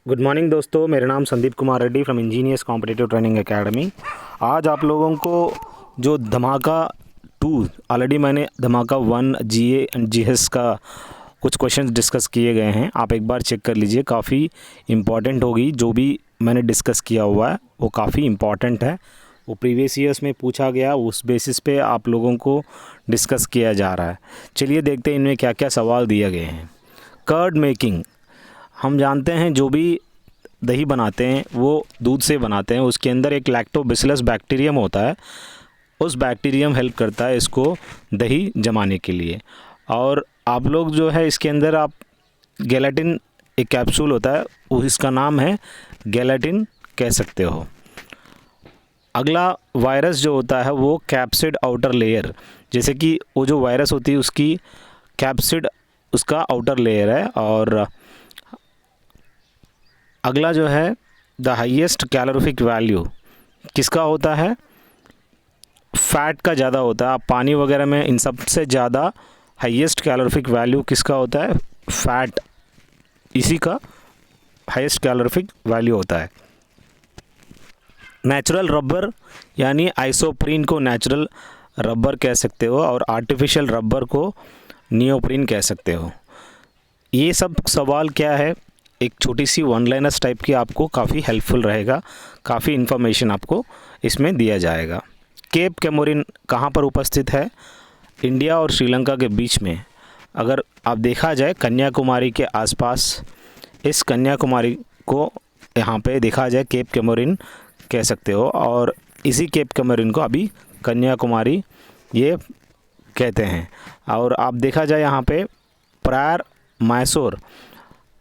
Good morning दोस्तों, मेरा नाम Sandeep Kumar Reddy from engineers competitive training academy. आज आप लोगों को जो धमाका 2 ऑलरेडी मैंने धमाका 1 जीए एंड जीएस का कुछ क्वेश्चंस डिस्कस किए गए हैं, आप एक बार चेक कर लीजिए। काफ़ी इम्पॉर्टेंट होगी, जो भी मैंने डिस्कस किया हुआ है वो काफ़ी इम्पॉर्टेंट है। वो प्रीवियस ईयर्स में पूछा गया, उस बेसिस पे आप लोगों को डिस्कस किया जा रहा है। चलिए देखते हैं इनमें क्या क्या सवाल दिए गए हैं। कर्ड मेकिंग, हम जानते हैं जो भी दही बनाते हैं वो दूध से बनाते हैं, उसके अंदर एक लैक्टोबैसिलस बैक्टीरियम होता है। उस बैक्टीरियम हेल्प करता है इसको दही जमाने के लिए। और आप लोग जो है इसके अंदर आप गेलाटिन एक कैप्सूल होता है, वो इसका नाम है गेलाटिन कह सकते हो। अगला वायरस जो होता है वो कैप्सिड आउटर लेयर, जैसे कि वो जो वायरस होती है उसकी कैप्सिड उसका आउटर लेयर है। और अगला जो है द हाईएस्ट कैलोरीफिक वैल्यू किसका होता है, फैट का ज़्यादा होता है। आप पानी वगैरह में इन सब से ज़्यादा हाईएस्ट कैलोरीफिक वैल्यू किसका होता है, फैट, इसी का हाईएस्ट कैलोरीफिक वैल्यू होता है। नेचुरल रबर यानी आइसोप्रीन को नेचुरल रबर कह सकते हो और आर्टिफिशियल रबर को नियोप्रीन कह सकते हो। ये सब सवाल क्या है, एक छोटी सी वन लाइनर्स टाइप की, आपको काफ़ी हेल्पफुल रहेगा, काफ़ी इन्फॉर्मेशन आपको इसमें दिया जाएगा। केप कैमोरिन कहाँ पर उपस्थित है, इंडिया और श्रीलंका के बीच में। अगर आप देखा जाए कन्याकुमारी के आसपास, इस कन्याकुमारी को यहाँ पे देखा जाए केप कैमोरिन कह सकते हो। और इसी केप कैमोरिन को अभी कन्याकुमारी ये कहते हैं। और आप देखा जाए यहाँ पे प्रायर मैसूर,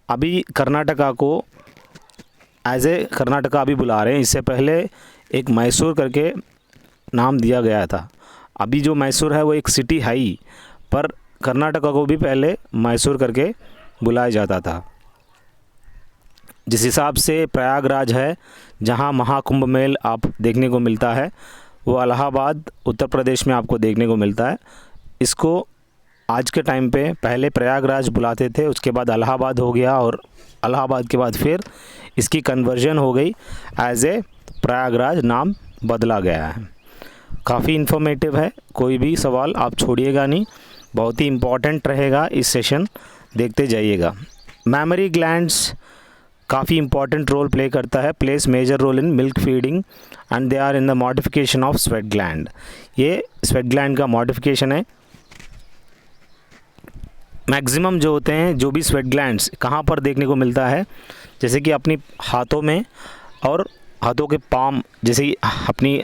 अभी कर्नाटका को एज ए कर्नाटका अभी बुला रहे हैं, इससे पहले एक मैसूर करके नाम दिया गया था। अभी जो मैसूर है वो एक सिटी है ही, पर कर्नाटका को भी पहले मैसूर करके बुलाया जाता था। जिस हिसाब से प्रयागराज है जहां महाकुंभ मेल आप देखने को मिलता है, वो इलाहाबाद उत्तर प्रदेश में आपको देखने को मिलता है। इसको आज के टाइम पे पहले प्रयागराज बुलाते थे, उसके बाद इलाहाबाद हो गया और इलाहाबाद के बाद फिर इसकी कन्वर्जन हो गई, एज ए प्रयागराज नाम बदला गया है। काफ़ी इन्फॉर्मेटिव है, कोई भी सवाल आप छोड़िएगा नहीं, बहुत ही इम्पॉर्टेंट रहेगा इस सेशन, देखते जाइएगा। मैमरी ग्लैंड्स काफ़ी इंपॉर्टेंट रोल प्ले करता है, plays major role in milk feeding and they are in the modification of sweat gland. ये स्वेट ग्लैंड का मॉडिफिकेशन है। मैक्सिमम जो होते हैं, जो भी स्वेट ग्लैंड्स कहाँ पर देखने को मिलता है, जैसे कि अपनी हाथों में और हाथों के पाम, जैसे कि अपनी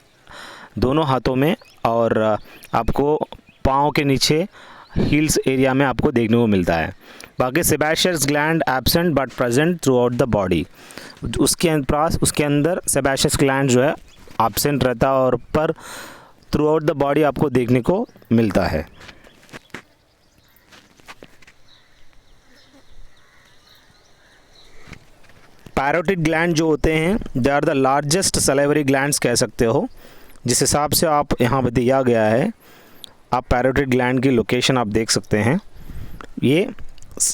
दोनों हाथों में और आपको पाँव के नीचे हील्स एरिया में आपको देखने को मिलता है। बाकी sebaceous gland absent but present through out the body, उसके अंदर सेबेशियस ग्लैंड जो है एब्सेंट रहता है और पर थ्रू आउट द बॉडी आपको देखने को मिलता है। पैरोटिड ग्लैंड जो होते हैं they are the largest salivary glands कह सकते हो। जिस हिसाब से आप यहाँ पर दिया गया है, आप पैरोटिड ग्लैंड की लोकेशन आप देख सकते हैं, ये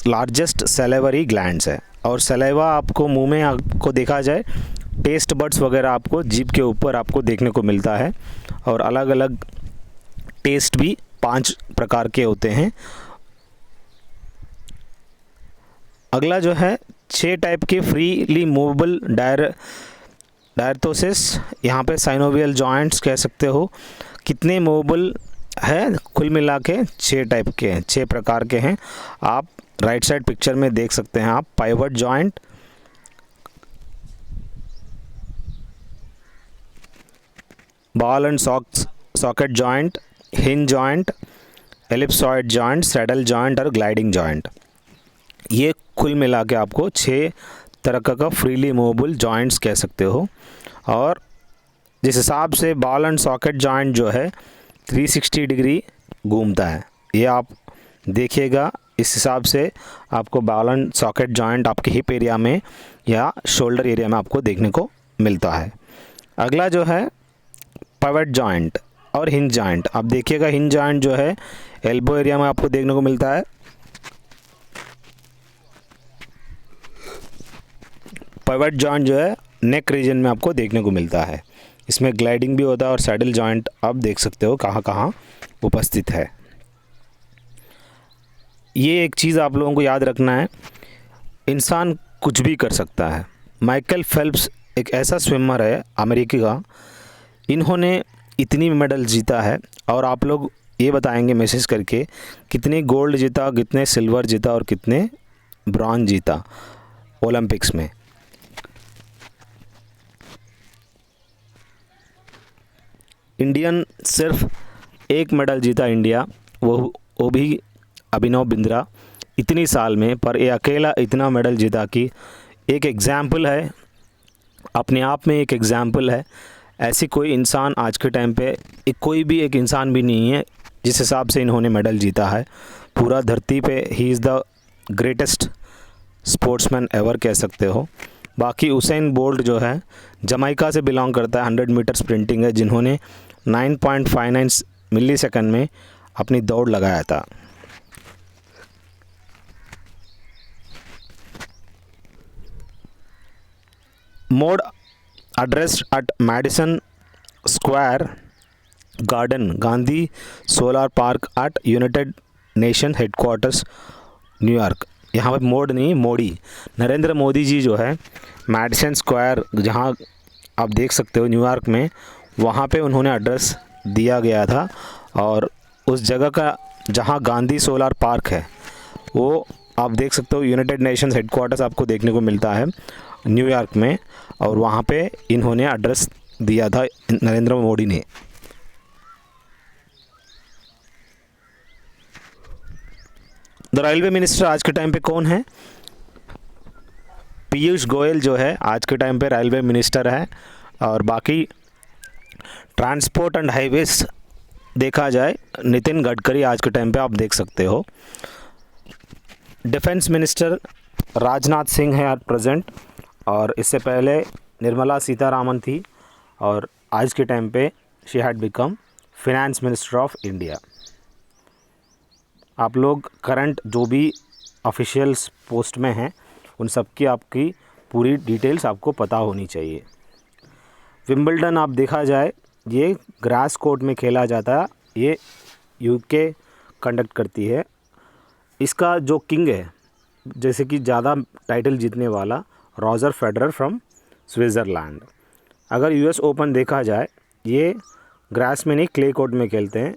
लार्जेस्ट सलाइवरी ग्लैंड्स है। और सलाइवा आपको मुंह में आपको देखा जाए, टेस्ट बड्स वगैरह आपको जीभ के ऊपर आपको देखने को मिलता है। और अलग अलग टेस्ट भी 5 प्रकार के होते हैं। अगला जो है 6 टाइप के फ्रीली मूवेबल डायर्थोसिस, यहाँ पे साइनोवियल जॉइंट्स कह सकते हो। कितने मूवेबल है, कुल मिला के 6 टाइप के हैं, 6 प्रकार के हैं। आप राइट साइड पिक्चर में देख सकते हैं आप, pivot joint, ball and socket joint, hinge joint, ellipsoid joint, saddle joint और ग्लाइडिंग जॉइंट। ये कुल मिला के आपको 6 तरह का फ्रीली मूवेबल जॉइंट्स कह सकते हो। और जिस हिसाब से बॉल एंड सॉकेट जॉइंट जो है 360 डिग्री घूमता है, ये आप देखिएगा। इस हिसाब से आपको बॉल एंड सॉकेट जॉइंट आपके हिप एरिया में या शोल्डर एरिया में आपको देखने को मिलता है। अगला जो है पाइवट जॉइंट और हिंज जॉइंट, आप देखिएगा हिंज जॉइंट जो है एल्बो एरिया में आपको देखने को मिलता है। पिवट जॉइंट जो है नेक रीजन में आपको देखने को मिलता है। इसमें ग्लाइडिंग भी होता है और सैडल जॉइंट आप देख सकते हो कहाँ कहाँ उपस्थित है। ये एक चीज़ आप लोगों को याद रखना है, इंसान कुछ भी कर सकता है। माइकल फेल्प्स एक ऐसा स्विमर है अमेरिकी का, इन्होंने इतनी मेडल जीता है और आप लोग ये बताएंगे मैसेज करके कितने गोल्ड जीता, कितने सिल्वर जीता और कितने ब्रॉन्ज जीता ओलंपिक्स में। इंडियन सिर्फ एक मेडल जीता इंडिया, वो भी अभिनव बिंद्रा इतनी साल में, पर ये अकेला इतना मेडल जीता कि एक एग्ज़ाम्पल है, अपने आप में एक एग्ज़ाम्पल है। ऐसी कोई इंसान आज के टाइम पे कोई भी एक इंसान भी नहीं है जिस हिसाब से इन्होंने मेडल जीता है पूरा धरती पे। He is the greatest sportsman ever कह सकते हो। बाकी उसेन बोल्ट जो है जमाइका से बिलोंग करता है, 100 मीटर स्प्रिंटिंग है, जिन्होंने 9.59 मिली सेकंड में अपनी दौड़ लगाया था। Mode addressed at Madison Square Garden, Gandhi solar park at United nation headquarters New York. यहाँ पे मोड नहीं, मोदी, नरेंद्र मोदी जी जो है मैडिसन स्क्वायर जहाँ आप देख सकते हो न्यूयॉर्क में, वहाँ पे उन्होंने एड्रेस दिया गया था। और उस जगह का जहाँ गांधी सोलर पार्क है वो आप देख सकते हो, यूनाइटेड नेशंस हेडक्वार्टर्स आपको देखने को मिलता है न्यूयॉर्क में, और वहाँ पे इन्होंने एड्रेस दिया था नरेंद्र मोदी ने। द रेलवे मिनिस्टर आज के टाइम पे कौन है? पीयूष गोयल जो है आज के टाइम पे रेलवे मिनिस्टर है। और बाकी ट्रांसपोर्ट एंड हाईवेज देखा जाए नितिन गडकरी आज के टाइम पे आप देख सकते हो। डिफेंस मिनिस्टर राजनाथ सिंह है एट प्रेजेंट, और इससे पहले निर्मला सीतारामन थी, और आज के टाइम पे she had become finance minister of India. आप लोग करंट जो भी ऑफिशियल्स पोस्ट में हैं उन सब की आपकी पूरी डिटेल्स आपको पता होनी चाहिए। विंबलडन आप देखा जाए ये ग्रास कोर्ट में खेला जाता है, ये यूके कंडक्ट करती है। इसका जो किंग है, जैसे कि ज़्यादा टाइटल जीतने वाला, रॉजर फेडरर फ्रॉम स्विट्ज़रलैंड। अगर यूएस ओपन देखा जाए ये ग्रास में नहीं क्ले कोर्ट में खेलते हैं,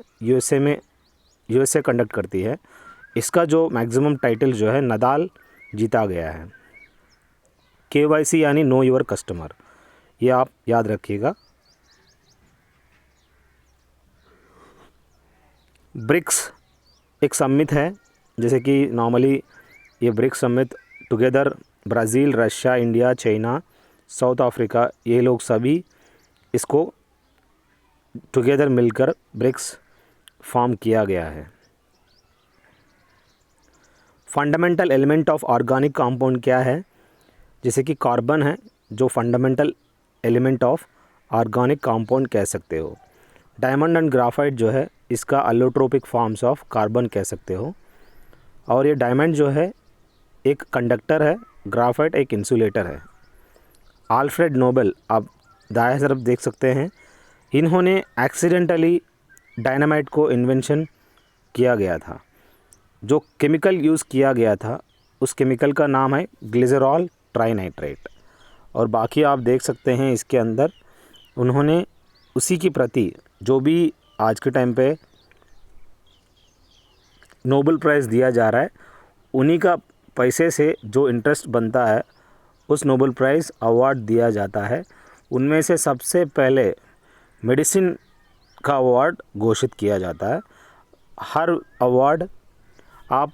यूएसए कंडक्ट करती है। इसका जो मैक्सिमम टाइटल जो है नदाल जीता गया है। केवाईसी यानी नो योर कस्टमर, ये आप याद रखिएगा। ब्रिक्स एक समिट है, जैसे कि नॉर्मली ये BRICS summit together Brazil, Russia, India, China, South Africa, ये लोग सभी इसको टुगेदर मिलकर ब्रिक्स फॉर्म किया गया है। Fundamental element of organic compound क्या है? जैसे कि कार्बन है जो fundamental element of organic compound कह सकते हो। डायमंड एंड ग्राफाइट जो है इसका अलोट्रोपिक फॉर्म्स ऑफ कार्बन कह सकते हो। और ये डायमंड जो है एक कंडक्टर है, ग्राफाइट एक इंसुलेटर है। आल्फ्रेड नोबेल आप दाएं तरफ देख सकते हैं, इन्होंने एक्सीडेंटली डायनामाइट को इन्वेंशन किया गया था। जो केमिकल यूज़ किया गया था उस केमिकल का नाम है ग्लिसरॉल ट्राइनाइट्रेट। और बाकी आप देख सकते हैं इसके अंदर उन्होंने उसी की प्रति जो भी आज के टाइम पे नोबेल प्राइज़ दिया जा रहा है, उन्हीं का पैसे से जो इंटरेस्ट बनता है उस नोबेल प्राइज़ अवार्ड दिया जाता है। उनमें से सबसे पहले मेडिसिन का अवार्ड घोषित किया जाता है। हर अवार्ड आप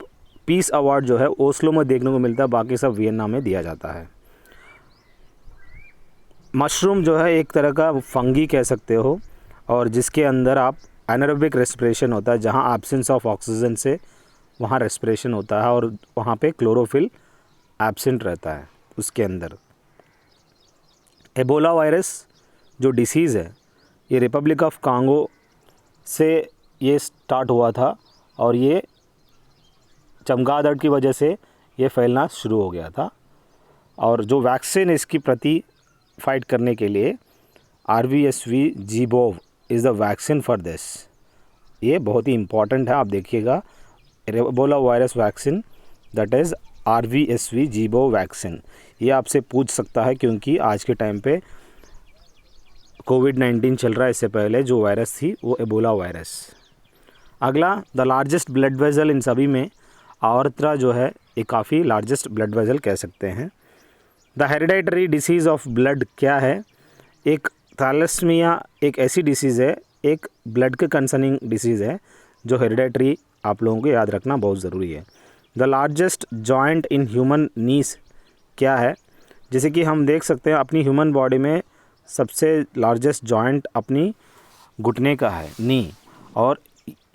पीस अवार्ड जो है ओस्लो में देखने को मिलता है, बाकी सब वियना में दिया जाता है। मशरूम जो है एक तरह का फंगी कह सकते हो, और जिसके अंदर आप एनारोबिक रेस्पिरेशन होता है, जहाँ एब्सेंस ऑफ ऑक्सीजन से वहाँ रेस्पिरेशन होता है, और वहाँ पे क्लोरोफिल एब्सेंट रहता है उसके अंदर। एबोला वायरस जो डिसीज़ है ये रिपब्लिक ऑफ कांगो से ये स्टार्ट हुआ था, और ये चमगादड़ की वजह से ये फैलना शुरू हो गया था। और जो वैक्सीन इसकी प्रति फाइट करने के लिए RVSV ZEBOV is the vaccine for this. ये बहुत ही इम्पॉर्टेंट है, आप देखिएगा। Ebola virus vaccine that is RVSV ZEBOV vaccine. ये आपसे पूछ सकता है क्योंकि आज के टाइम पे कोविड-19 चल रहा है, इससे पहले जो वायरस थी वो एबोला वायरस। अगला, द लार्जेस्ट ब्लड वेसल इन सभी में आवर्तरा जो है ये काफ़ी लार्जेस्ट ब्लड वेसल कह सकते हैं। The hereditary disease of blood क्या है? एक थैलेसीमिया एक ऐसी डिसीज़ है, एक ब्लड के कंसर्निंग डिसीज़ है जो हेरिडेटरी आप लोगों को याद रखना बहुत ज़रूरी है। The largest joint in human knees क्या है? जैसे कि हम देख सकते हैं अपनी ह्यूमन बॉडी में सबसे लार्जेस्ट जॉइंट अपनी घुटने का है, नी। और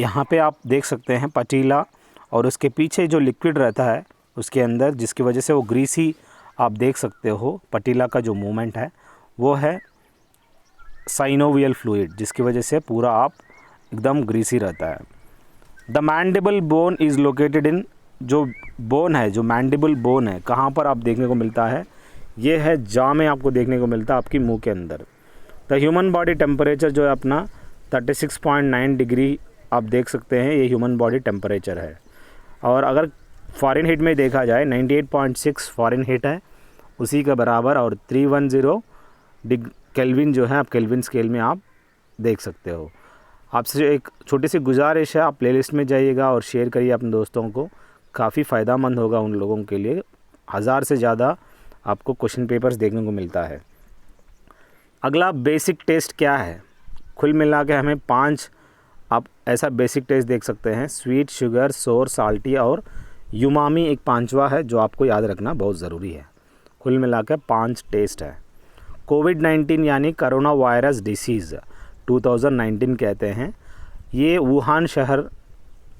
यहाँ पे आप देख सकते हैं पटीला, और उसके पीछे जो लिक्विड रहता है उसके अंदर, जिसकी वजह से वो ग्रीसी आप देख सकते हो। पटीला का जो मूवमेंट है वो है साइनोवियल फ्लूइड, जिसकी वजह से पूरा आप एकदम ग्रीसी रहता है। The mandible bone is located in, जो बोन है, जो मैंडिबल बोन है, कहाँ पर आप देखने को मिलता है? ये है जॉ में आपको देखने को मिलता है, आपकी मुंह के अंदर। द ह्यूमन बॉडी टेम्परेचर जो है अपना 36.9 डिग्री आप देख सकते हैं, ये ह्यूमन बॉडी टेम्परेचर है। और अगर फ़ारेनहीट में देखा जाए 98.6 फ़ारेनहीट है उसी के बराबर, और 310 केल्विन जो है आप केल्विन स्केल में आप देख सकते हो। आपसे एक छोटी सी गुजारिश है, आप प्लेलिस्ट में जाइएगा और शेयर करिए अपने दोस्तों को, काफ़ी फ़ायदेमंद होगा उन लोगों के लिए। 1000 से ज़्यादा आपको क्वेश्चन पेपर्स देखने को मिलता है। अगला, बेसिक टेस्ट क्या है? कुल मिला के हमें 5 आप ऐसा बेसिक टेस्ट देख सकते हैं। स्वीट, शुगर, सोर, साल्टी और यूमामी एक 5वां है जो आपको याद रखना बहुत ज़रूरी है। कुल मिला के 5 टेस्ट है। कोविड-19 यानी कोरोना वायरस डिसीज़ 2019 कहते हैं। ये वुहान शहर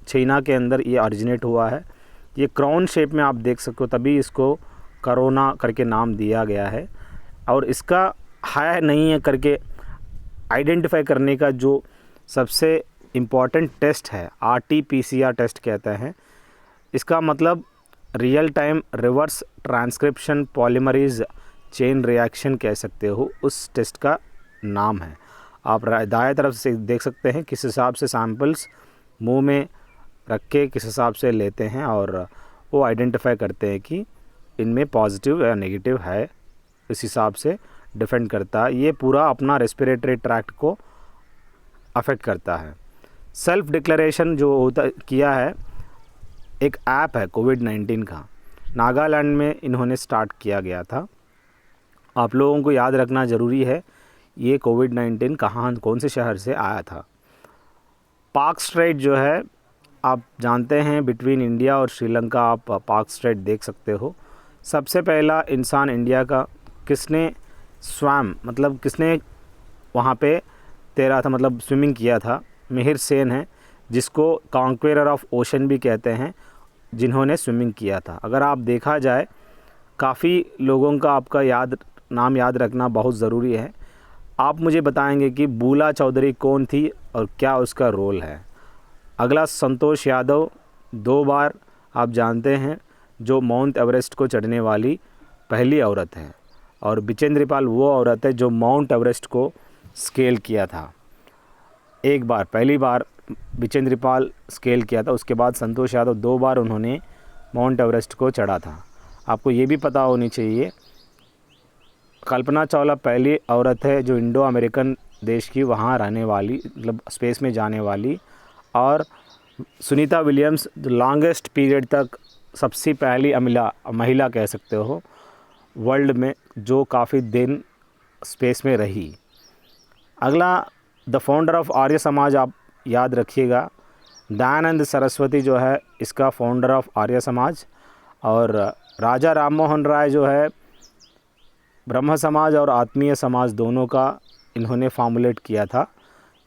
चाइना के अंदर ये ऑरिजिनेट हुआ है। ये क्राउन शेप में आप देख सकते हो, तभी इसको कोरोना करके नाम दिया गया है। और इसका है नहीं है करके आइडेंटिफाई करने का जो सबसे इम्पॉर्टेंट टेस्ट है RT-PCR टेस्ट कहते हैं। इसका मतलब real time reverse transcription polymerase chain reaction कह सकते हो, उस टेस्ट का नाम है। आप दाएं तरफ से देख सकते हैं किस हिसाब से सैम्पल्स मुंह में रख के किस हिसाब से लेते हैं, और वो आइडेंटिफाई करते हैं कि इनमें पॉजिटिव या नेगेटिव है, इस हिसाब से डिफेंड करता है। ये पूरा अपना रेस्पिरेटरी ट्रैक्ट को अफेक्ट करता है। सेल्फ डिक्लेरेशन जो होता किया है, एक ऐप है कोविड-19 का, नागालैंड में इन्होंने स्टार्ट किया गया था। आप लोगों को याद रखना ज़रूरी है ये कोविड-19 कहाँ कौन से शहर से आया था। पाक स्ट्रेट जो है आप जानते हैं, बिटवीन इंडिया और श्रीलंका आप पाक स्ट्रेट देख सकते हो। सबसे पहला इंसान इंडिया का किसने स्वैम मतलब किसने वहाँ पे तैरा था, मतलब स्विमिंग किया था? मिहिर सेन है, जिसको कॉन्क्वेरर ऑफ ओशन भी कहते हैं, जिन्होंने स्विमिंग किया था। अगर आप देखा जाए काफ़ी लोगों का आपका नाम याद रखना बहुत ज़रूरी है। आप मुझे बताएंगे कि बूला चौधरी कौन थी और क्या उसका रोल है। अगला, संतोष यादव 2 बार आप जानते हैं जो माउंट एवरेस्ट को चढ़ने वाली पहली औरत है, और बिजेंद्र पाल वो औरत है जो माउंट एवरेस्ट को स्केल किया था। एक बार, पहली बार बिजेंद्र पाल स्केल किया था, उसके बाद संतोष यादव 2 बार उन्होंने माउंट एवरेस्ट को चढ़ा था। आपको ये भी पता होनी चाहिए कल्पना चावला पहली औरत है जो इंडो अमेरिकन देश की वहाँ रहने वाली, मतलब स्पेस में जाने वाली। और सुनीता विलियम्स जो लॉन्गेस्ट पीरियड तक सबसे पहली महिला कह सकते हो वर्ल्ड में, जो काफ़ी दिन स्पेस में रही। अगला, the founder of Arya Samaj आप याद रखिएगा, दयानंद सरस्वती जो है इसका फाउंडर ऑफ आर्य समाज। और राजा राम मोहन राय जो है ब्रह्म समाज और आत्मीय समाज दोनों का इन्होंने फॉर्मुलेट किया था।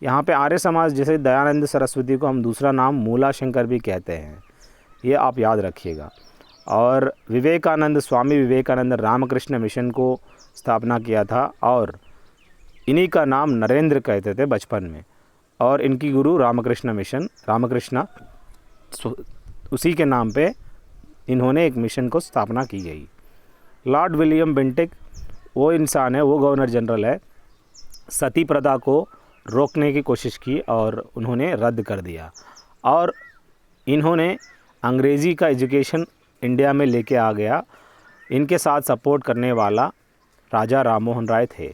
यहाँ पे आर्य समाज जैसे दयानंद सरस्वती को हम दूसरा नाम मूला शंकर भी कहते हैं, ये आप याद रखिएगा। और विवेकानंद, स्वामी विवेकानंद रामकृष्ण मिशन को स्थापना किया था, और इन्हीं का नाम नरेंद्र कहते थे बचपन में, और इनकी गुरु रामकृष्ण मिशन, रामकृष्णा, उसी के नाम पे इन्होंने एक मिशन को स्थापना की गई। लॉर्ड विलियम बेंटिक वो इंसान है, वो गवर्नर जनरल है, सती प्रथा को रोकने की कोशिश की और उन्होंने रद्द कर दिया। और इन्होंने अंग्रेज़ी का एजुकेशन इंडिया में लेके आ गया। इनके साथ सपोर्ट करने वाला राजा राममोहन राय थे।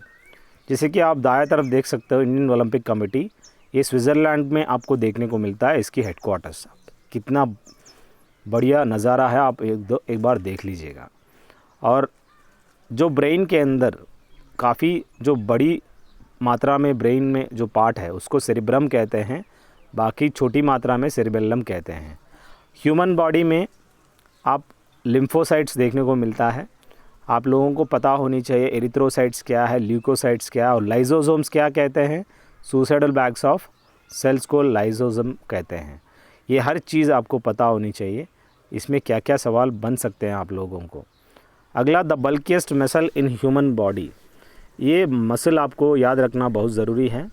जैसे कि आप दाएं तरफ देख सकते हो इंडियन ओलंपिक कमेटी, ये स्विट्ज़रलैंड में आपको देखने को मिलता है, इसकी हेडक्वार्टर्स। कितना बढ़िया नज़ारा है, आप एक बार देख लीजिएगा। और जो ब्रेन के अंदर काफ़ी जो बड़ी मात्रा में ब्रेन में जो पार्ट है उसको सेरिब्रम कहते हैं, बाकी छोटी मात्रा में सेरिबेलम कहते हैं। ह्यूमन बॉडी में आप लिम्फोसाइट्स देखने को मिलता है। आप लोगों को पता होनी चाहिए एरिथ्रोसाइट्स क्या है, ल्यूकोसाइट्स क्या है और लाइजोसोम्स क्या कहते हैं। सुसाइडल बैग्स ऑफ सेल्स को लाइजोसोम कहते हैं। ये हर चीज़ आपको पता होनी चाहिए। इसमें क्या क्या सवाल बन सकते हैं आप लोगों को। अगला, the bulkiest muscle in human body. ये मसल आपको याद रखना बहुत ज़रूरी है।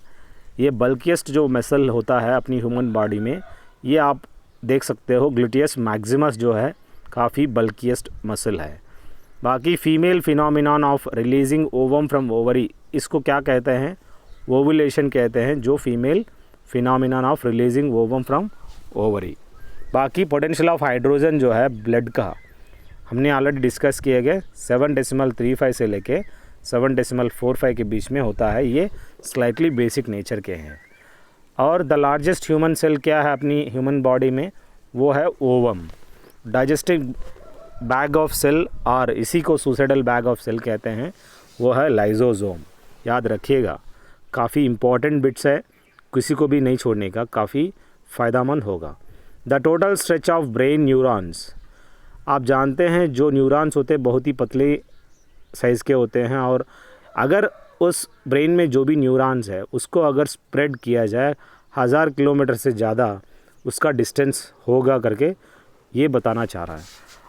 ये बल्किएस्ट जो मसल होता है अपनी ह्यूमन बॉडी में, ये आप देख सकते हो ग्लूटियस मैक्सिमस जो है काफ़ी बल्किएस्ट मसल है। बाकी female phenomenon of releasing ovum from ovary, इसको क्या कहते हैं? ओवुलेशन कहते हैं, जो female phenomenon of releasing ovum from ovary. बाकी पोटेंशियल ऑफ हाइड्रोजन जो है ब्लड का हमने ऑलरेडी डिस्कस किए गए, 7.35 से लेके 7.45 के बीच में होता है। ये स्लाइटली बेसिक नेचर के हैं। और द लार्जेस्ट ह्यूमन सेल क्या है अपनी ह्यूमन बॉडी में? वो है ovum. Digestive bag of cell, और इसी को सुसाइडल बैग ऑफ सेल कहते हैं, वो है लाइजोसोम। याद रखिएगा, काफ़ी इम्पॉर्टेंट बिट्स है, किसी को भी नहीं छोड़ने का, काफ़ी फ़ायदेमंद होगा। The total stretch of brain neurons. आप जानते हैं जो न्यूरॉन्स होते हैं बहुत ही पतले साइज़ के होते हैं, और अगर उस ब्रेन में जो भी न्यूरॉन्स है उसको अगर स्प्रेड किया जाए 1000 किलोमीटर से ज़्यादा उसका डिस्टेंस होगा करके ये बताना चाह रहा है।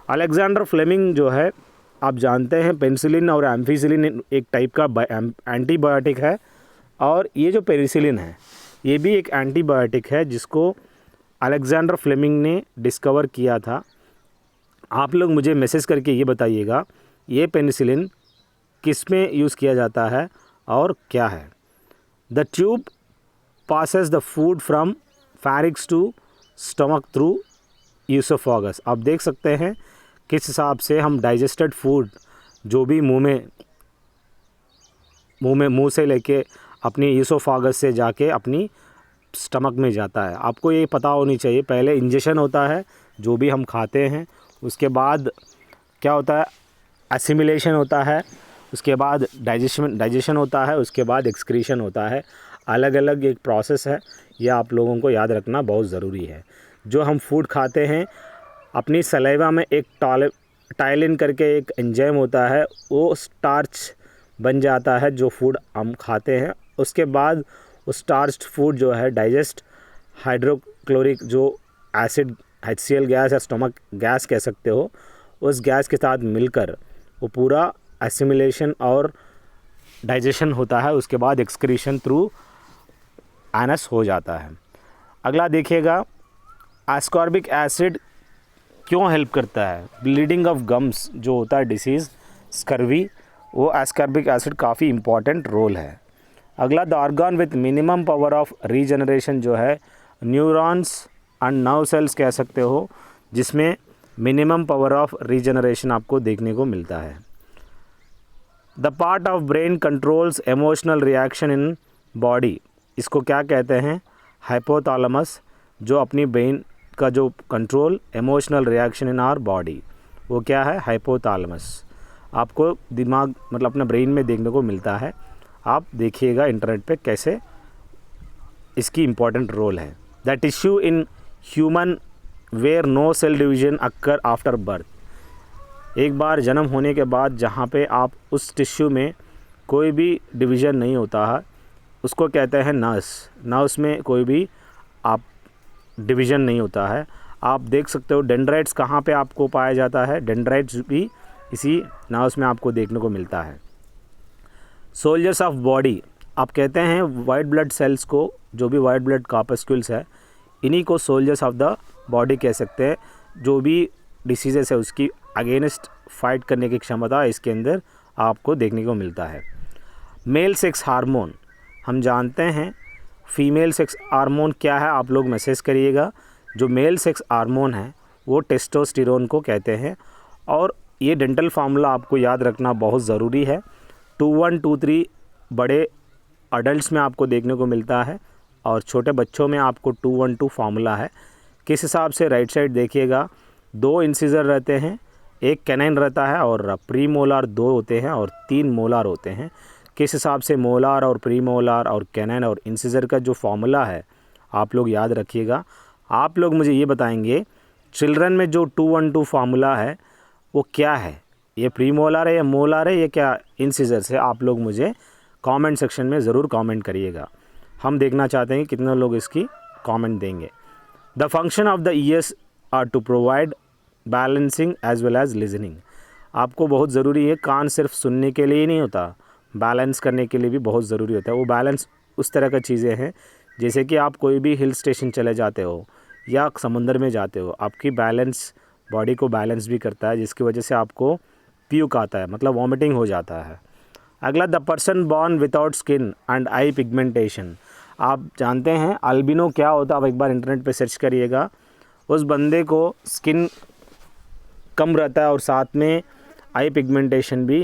अलेक्जेंडर फ्लेमिंग जो है, आप जानते हैं पेनिसिलिन और एम्फिसिलिन एक टाइप का एंटीबायोटिक है, और ये जो पेनिसिलिन है ये भी एक एंटीबायोटिक है जिसको अलेक्जेंडर फ्लेमिंग ने डिस्कवर किया था। आप लोग मुझे मैसेज करके ये बताइएगा ये पेनिसिलिन किस में यूज़ किया जाता है और क्या है। The tube passes the food from pharynx to stomach through oesophagus. आप देख सकते हैं किस हिसाब से हम डाइजेस्टेड फूड जो भी मुंह से लेके अपनी ईसोफेगस से जाके अपनी स्टमक में जाता है। आपको ये पता होनी चाहिए, पहले इंजेक्शन होता है जो भी हम खाते हैं, उसके बाद क्या होता है? एसिमिलेशन होता है, उसके बाद डाइजेशन होता है, उसके बाद एक्सक्रीशन होता है। अलग अलग एक प्रोसेस है, यह आप लोगों को याद रखना बहुत ज़रूरी है। जो हम फूड खाते हैं अपनी सलाइवा में एक टाइलिन करके एक एंजाइम होता है, वो स्टार्च बन जाता है जो फूड हम खाते हैं। उसके बाद वो स्टार्च्ड फूड जो है डाइजेस्ट हाइड्रोक्लोरिक जो एसिड HCl गैस या स्टमक गैस कह सकते हो, उस गैस के साथ मिलकर वो पूरा एसिमिलेशन और डाइजेशन होता है। उसके बाद एक्सक्रीशन थ्रू एनस हो जाता है। अगला देखिएगा, एस्कॉर्बिक एसिड क्यों हेल्प करता है? ब्लीडिंग ऑफ गम्स जो होता है डिसीज़ स्कर्वी, वो एस्कॉर्बिक एसिड काफ़ी इम्पॉर्टेंट रोल है। अगला, the organ with minimum power of regeneration जो है न्यूरॉन्स एंड नर्व सेल्स कह सकते हो, जिसमें मिनिमम पावर ऑफ रीजनरेशन आपको देखने को मिलता है। The part of brain controls emotional reaction in body, इसको क्या कहते हैं? हाइपोथैलेमस, जो अपनी ब्रेन का जो control emotional reaction in our body, वो क्या है? हाइपोथैलेमस। आपको दिमाग मतलब अपने ब्रेन में देखने को मिलता है। आप देखिएगा इंटरनेट पे कैसे इसकी इम्पॉर्टेंट रोल है। The tissue in human where no cell division occur after birth, एक बार जन्म होने के बाद जहाँ पे आप उस टिश्यू में कोई भी डिवीज़न नहीं होता है उसको कहते हैं नर्व्स। नर्व्स में कोई भी आप डिवीज़न नहीं होता है। आप देख सकते हो डेंड्राइट्स कहाँ पे आपको पाया जाता है, डेंड्राइट्स भी इसी नर्व्स में आपको देखने को मिलता है। सोल्जर्स ऑफ बॉडी, आप कहते हैं वाइट ब्लड सेल्स को, जो भी वाइट ब्लड कॉर्पस्क्यूल्स है, इन्हीं को सोल्जर्स ऑफ द बॉडी कह सकते हैं। जो भी डिसीजेस है उसकी अगेंस्ट फाइट करने की क्षमता इसके अंदर आपको देखने को मिलता है। मेल सेक्स हार्मोन, हम जानते हैं फीमेल सेक्स हार्मोन क्या है, आप लोग मैसेज करिएगा। जो मेल सेक्स हार्मोन है वो टेस्टोस्टेरोन को कहते हैं, और ये डेंटल फार्मूला आपको याद रखना बहुत ज़रूरी है। 2123 बड़े अडल्ट्स में आपको देखने को मिलता है, और छोटे बच्चों में आपको 212 फार्मूला है। किस हिसाब से, राइट साइड देखिएगा, 2 इंसिजर रहते हैं, एक कैनाइन रहता है, और प्री मोलार 2 होते हैं और 3 मोलार होते हैं। किस हिसाब से मोलार और प्री मोलार और कैनाइन और इंसिजर का जो फार्मूला है आप लोग याद रखिएगा। आप लोग मुझे ये बताएंगे चिल्ड्रन में जो 212 फार्मूला है वो क्या है, ये प्री मोलार है या मोलार है, ये क्या इंसिजर से, आप लोग मुझे कमेंट सेक्शन में ज़रूर कमेंट करिएगा। हम देखना चाहते हैं कितने लोग इसकी कमेंट देंगे। The function of the ears are to provide balancing as well as listening. आपको बहुत ज़रूरी है, कान सिर्फ सुनने के लिए ही नहीं होता, बैलेंस करने के लिए भी बहुत ज़रूरी होता है। वो बैलेंस उस तरह का चीज़ें हैं जैसे कि आप कोई भी हिल स्टेशन चले जाते हो या समुंदर में जाते हो, आपकी बैलेंस, बॉडी को बैलेंस भी करता है, जिसकी वजह से आपको प्यूक आता है, मतलब वॉमिटिंग हो जाता है। अगला, the person born without skin and eye pigmentation. आप जानते हैं अल्बिनो क्या होता है, आप एक बार इंटरनेट पे सर्च करिएगा। उस बंदे को स्किन कम रहता है और साथ में आई पिगमेंटेशन भी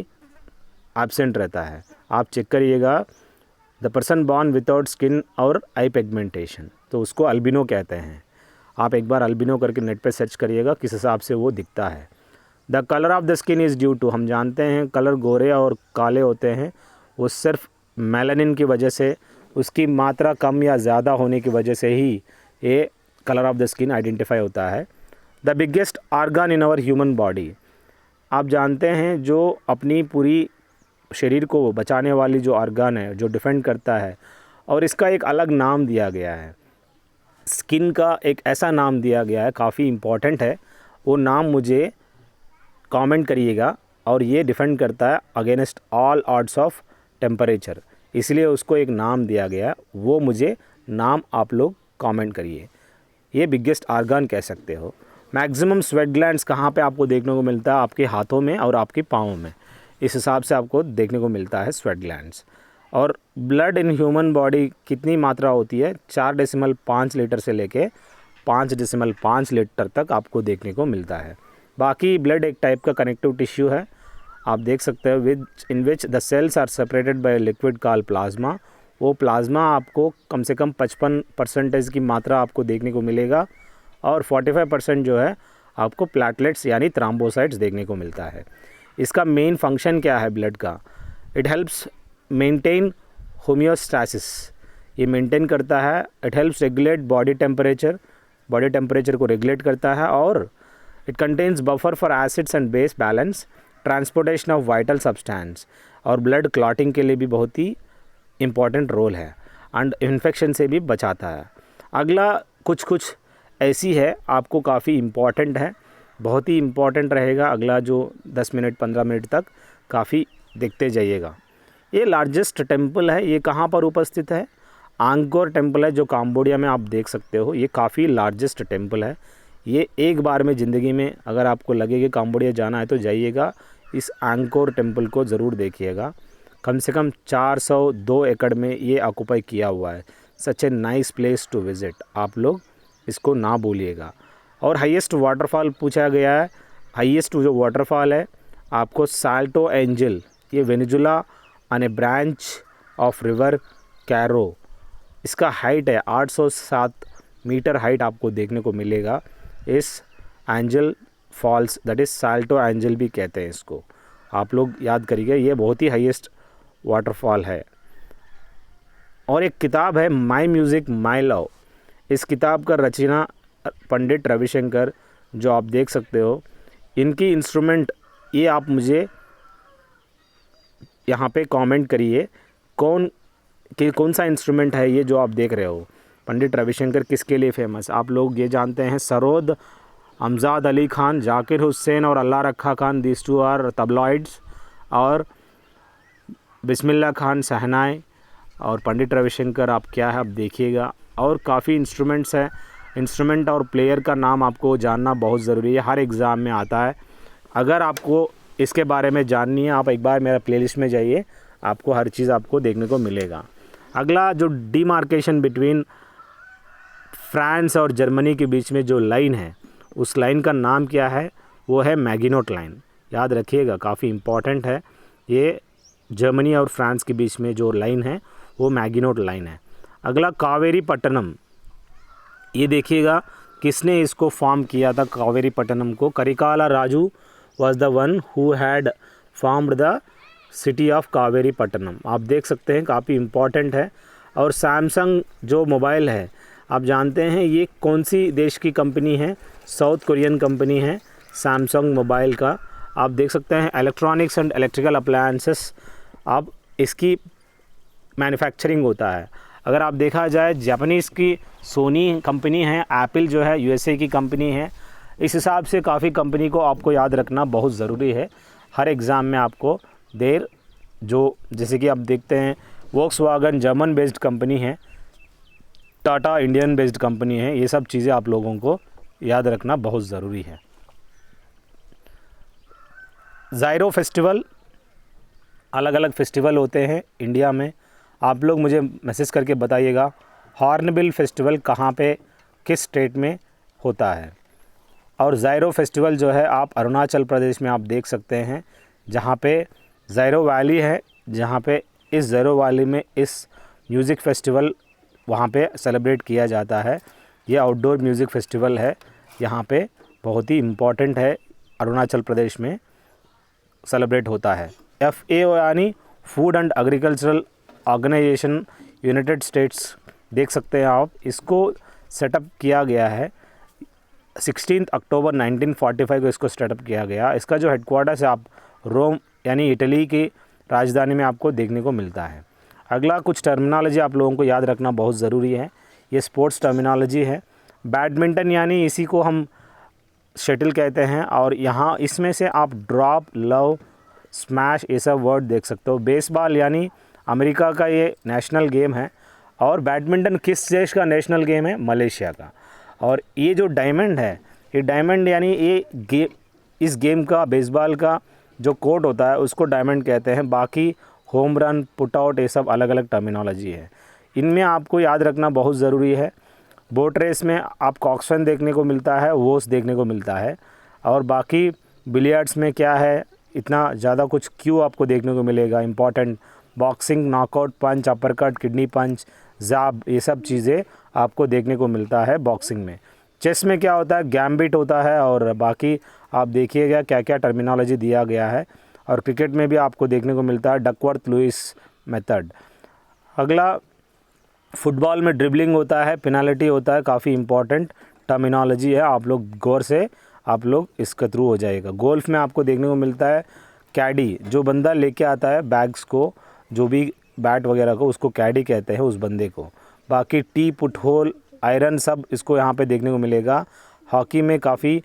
एब्सेंट रहता है। आप चेक करिएगा, the person born without skin और आई पिगमेंटेशन, तो उसको अल्बिनो कहते हैं। आप एक बार अल्बिनो करके नेट पे सर्च करिएगा किस हिसाब से वो दिखता है। The colour of the skin is due to, हम जानते हैं कलर गोरे और काले होते हैं, वो सिर्फ मेलानिन की वजह से, उसकी मात्रा कम या ज़्यादा होने की वजह से ही ये colour of the skin identify होता है। The biggest organ in our human body, आप जानते हैं जो अपनी पूरी शरीर को बचाने वाली जो ऑर्गन है, जो डिफेंड करता है, और इसका एक अलग नाम दिया गया है, स्किन का एक ऐसा नाम दिया गया है, काफ़ी इम्पॉर्टेंट है, वो नाम मुझे कमेंट करिएगा। और ये डिफेंड करता है against all odds of temperature, इसलिए उसको एक नाम दिया गया, वो मुझे नाम आप लोग कमेंट करिए। ये बिगेस्ट ऑर्गन कह सकते हो। मैक्सिमम स्वेट ग्लैंड्स कहाँ पे आपको देखने को मिलता है, आपके हाथों में और आपके पाँवों में, इस हिसाब से आपको देखने को मिलता है स्वेट ग्लैंड्स। और ब्लड इन ह्यूमन बॉडी कितनी मात्रा होती है, 4.5 लीटर से लेके 5.5 लीटर तक आपको देखने को मिलता है। बाकी ब्लड एक टाइप का कनेक्टिव टिश्यू है, आप देख सकते हो, in which the cells are separated by liquid call plasma. वो प्लाज्मा आपको कम से कम 55% की मात्रा आपको देखने को मिलेगा, और 45% जो है आपको प्लेटलेट्स यानी थ्रोम्बोसाइट्स देखने को मिलता है। इसका मेन फंक्शन क्या है ब्लड का, इट हेल्प्स मेंटेन होम्योस्टैसिस, ये मेंटेन करता है। It helps regulate body temperature को रेगुलेट करता है, और it contains buffer for acids and base balance, transportation of vital substance, और ब्लड क्लॉटिंग के लिए भी बहुत ही इम्पॉर्टेंट रोल है, एंड इन्फेक्शन से भी बचाता है। अगला कुछ ऐसी है, आपको काफ़ी इम्पॉर्टेंट है, बहुत ही इम्पॉर्टेंट रहेगा। अगला जो 10 मिनट 15 मिनट तक काफ़ी देखते जाइएगा। ये लार्जेस्ट टेम्पल है, ये कहाँ पर उपस्थित है, आंकोर टेम्पल है जो काम्बोडिया में आप देख सकते हो। ये काफ़ी लार्जेस्ट टेम्पल है। ये एक बार में ज़िंदगी में अगर आपको लगे कि काम्बोडिया जाना है तो जाइएगा, इस आंकोर टेम्पल को ज़रूर देखिएगा। कम से कम 402 एकड़ में ये ऑक्यूपाई किया हुआ है। Such a nice place to visit, आप लोग इसको ना भूलिएगा। और हाईएस्ट वाटरफॉल पूछा गया है, हाईएस्ट जो वाटरफॉल है आपको साल्टो एंजल, ये Venezuela on a branch of river Carrao, इसका हाइट है 807 मीटर हाइट आपको देखने को मिलेगा। इस Angel Falls, that is Salto Angel भी कहते हैं इसको, आप लोग याद करिए, ये बहुत ही हाईएस्ट वाटरफॉल है। और एक किताब है माई म्यूज़िक माई लव, इस किताब का रचना पंडित रविशंकर, जो आप देख सकते हो। इनकी इंस्ट्रूमेंट, ये आप मुझे यहाँ पे कमेंट करिए कौन सा इंस्ट्रूमेंट है ये जो आप देख रहे हो। पंडित रविशंकर किसके लिए फेमस, आप लोग ये जानते हैं, सरोद, अमजाद अली खान, जाकिर हुसैन और अल्लाह रखा खान, दिस टू आर तबलॉइड्स, और बिस्मिल्लाह खान शहनाई, और पंडित रविशंकर आप क्या है आप देखिएगा। और काफ़ी इंस्ट्रूमेंट्स हैं, इंस्ट्रूमेंट और प्लेयर का नाम आपको जानना बहुत ज़रूरी है, हर एग्ज़ाम में आता है। अगर आपको इसके बारे में जाननी है, आप एक बार मेरा प्लेलिस्ट में जाइए, आपको हर चीज़ आपको देखने को मिलेगा। अगला जो डिमार्केशन बिटवीन फ्रांस और जर्मनी के बीच में जो लाइन है, उस लाइन का नाम क्या है? वो है मैगिनोट लाइन। याद रखिएगा, काफ़ी इम्पॉर्टेंट है। ये जर्मनी और फ्रांस के बीच में जो लाइन है वो मैगिनोट लाइन है। अगला कावेरी पट्टनम, ये देखिएगा किसने इसको फॉर्म किया था कावेरी पट्टनम को? Karikala Raju was the one who had formed the city of Kaveri Pattinam. आप देख सकते हैं, काफ़ी इम्पॉर्टेंट है। और सैमसंग जो मोबाइल है, आप जानते हैं ये कौन सी देश की कंपनी है? साउथ कोरियन कंपनी है सैमसंग मोबाइल का। आप देख सकते हैं इलेक्ट्रॉनिक्स एंड इलेक्ट्रिकल अप्लायंसेस, आप इसकी मैन्युफैक्चरिंग होता है। अगर आप देखा जाए जापानीज़ की सोनी कंपनी है, एप्पल जो है यूएसए की कंपनी है। इस हिसाब से काफ़ी कंपनी को आपको याद रखना बहुत ज़रूरी है हर एग्ज़ाम में आपको देर। जो जैसे कि आप देखते हैं वोक्सवैगन जर्मन बेस्ड कंपनी है, टाटा इंडियन बेस्ड कंपनी है। ये सब चीज़ें आप लोगों को याद रखना बहुत ज़रूरी है। ज़ायरो फेस्टिवल, अलग अलग फेस्टिवल होते हैं इंडिया में। आप लोग मुझे मैसेज करके बताइएगा हॉर्नबिल फेस्टिवल कहाँ पे, किस स्टेट में होता है। और ज़ायरो फेस्टिवल जो है आप अरुणाचल प्रदेश में आप देख सकते हैं, जहाँ पे ज़ायरो वैली है, जहाँ पे इस ज़ायरो वैली में इस म्यूज़िक फेस्टिवल वहाँ पे सेलिब्रेट किया जाता है। ये आउटडोर म्यूज़िक फेस्टिवल है, यहाँ पे बहुत ही इम्पॉर्टेंट है, अरुणाचल प्रदेश में सेलिब्रेट होता है। FAO यानी food and agricultural organisation United States, देख सकते हैं आप, इसको सेटअप किया गया है 16 अक्टूबर 1945 को इसको सेटअप किया गया। इसका जो हेडक्वार्टर्स है आप रोम यानी इटली की राजधानी में आपको देखने को मिलता है। अगला कुछ टर्मिनोलॉजी आप लोगों को याद रखना बहुत ज़रूरी है। ये स्पोर्ट्स टर्मिनोलॉजी है। बैडमिंटन यानी इसी को हम शटल कहते हैं, और यहाँ इसमें से आप ड्रॉप, लव, स्मैश ये सब वर्ड देख सकते हो। बेसबॉल यानी अमेरिका का ये नेशनल गेम है। और बैडमिंटन किस देश का नेशनल गेम है? मलेशिया का। और ये जो डायमंड है, ये डायमंड यानी ये इस गेम का, बेसबॉल का जो कोर्ट होता है उसको डायमंड कहते हैं। बाकी होम रन, पुट आउट ये सब अलग अलग टर्मिनोलॉजी है। इनमें आपको याद रखना बहुत ज़रूरी है। बोट रेस में आप कॉक्सन देखने को मिलता है, वोस देखने को मिलता है। और बाकी बिलियर्ड्स में क्या है, इतना ज़्यादा कुछ क्यों आपको देखने को मिलेगा? Important boxing, knockout punch, uppercut, kidney punch, jab, ये सब चीज़ें आपको देखने को मिलता है बॉक्सिंग में। चेस में क्या होता है? गैम्बिट होता है। और बाकी आप देखिएगा क्या क्या टर्मिनोलॉजी दिया गया है। और क्रिकेट में भी आपको देखने को मिलता है डकवर्थ लुइस मेथड। अगला फुटबॉल में ड्रिबलिंग होता है, पेनाल्टी होता है, काफ़ी इंपॉर्टेंट टर्मिनोलॉजी है। आप लोग गौर से आप लोग इसके थ्रू हो जाएगा। गोल्फ में आपको देखने को मिलता है कैडी, जो बंदा लेके आता है बैग्स को, जो भी बैट वगैरह को, उसको कैडी कहते हैं उस बंदे को। बाकी टी, पुट होल, आयरन सब इसको यहाँ पे देखने को मिलेगा। हॉकी में काफ़ी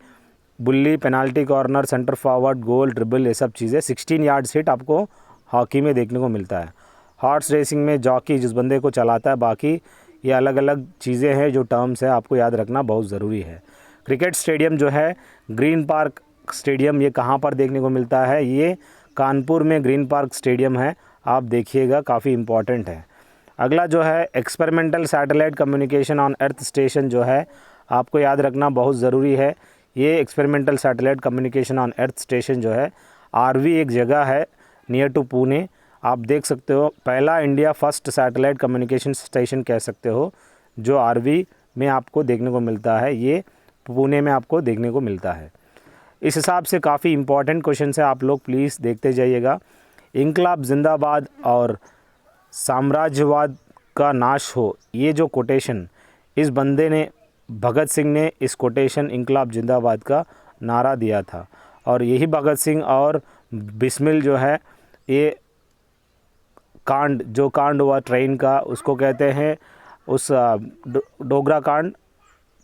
बुल्ली, पेनाल्टी कॉर्नर, सेंटर फॉरवर्ड, गोल, ड्रिबल, ये सब चीज़ें 16 यार्ड्स हिट आपको हॉकी में देखने को मिलता है। हॉर्स रेसिंग में जॉकी जिस बंदे को चलाता है। बाकी ये अलग अलग चीज़ें हैं जो टर्म्स है, आपको याद रखना बहुत ज़रूरी है। क्रिकेट स्टेडियम जो है ग्रीन पार्क स्टेडियम, ये कहाँ पर देखने को मिलता है? ये कानपुर में ग्रीन पार्क स्टेडियम है, आप देखिएगा, काफ़ी इम्पॉर्टेंट है। अगला जो है experimental satellite communication on earth station, जो है आपको याद रखना बहुत ज़रूरी है। ये experimental satellite communication on earth station जो है आरवी एक जगह है नियर टू पुणे, आप देख सकते हो। पहला India first satellite communication station कह सकते हो, जो आरवी में आपको देखने को मिलता है। ये पुणे में आपको देखने को मिलता है। इस हिसाब से काफ़ी इंपॉर्टेंट क्वेश्चन है, आप लोग प्लीज़ देखते जाइएगा। इंकलाब जिंदाबाद और साम्राज्यवाद का नाश हो, ये जो कोटेशन इस बंदे ने, भगत सिंह ने इस कोटेशन इंकलाब जिंदाबाद का नारा दिया था। और यही भगत सिंह और बिस्मिल जो है, ये कांड, जो कांड हुआ ट्रेन का, उसको कहते हैं उस डोगरा कांड।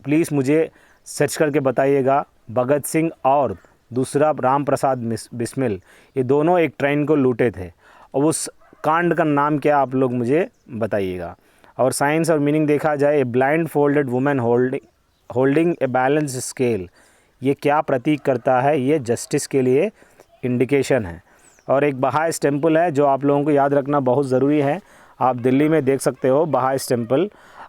प्लीज़ मुझे सर्च करके बताइएगा। भगत सिंह और दूसरा राम प्रसाद बिस्मिल, ये दोनों एक ट्रेन को लूटे थे, और उस कांड का नाम क्या, आप लोग मुझे बताइएगा। और साइंस और मीनिंग देखा जाए, a blind folded women holding a balance scale, ये क्या प्रतीक करता है? ये जस्टिस के लिए इंडिकेशन है। और एक बहाइस टेम्पल है जो आप लोगों को याद रखना बहुत ज़रूरी है। आप दिल्ली में देख सकते हो बहाइस टेम्पल।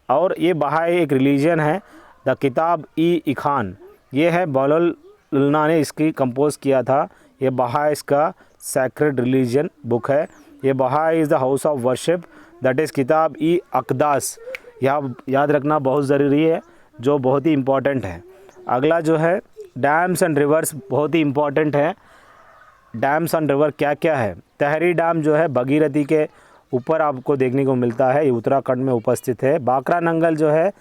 और ये बहाई एक रिलीजन है। द किताब ई इखान, ये है बौलुल्लाह ने इसकी कंपोज किया था। ये बहाइस का सैक्रेड रिलीजन बुक है। ये बहाई is the house of worship, that is किताब ई अक़दास। यह याद रखना बहुत ज़रूरी है, जो बहुत ही इम्पॉर्टेंट है। अगला जो है डैम्स एंड रिवर्स, बहुत ही इम्पॉर्टेंट है। डैम्स एंड रिवर क्या क्या है? तहरी डैम जो है भगीरथी के ऊपर आपको देखने को मिलता है, ये उत्तराखंड में उपस्थित है। बाकरा नंगल जो है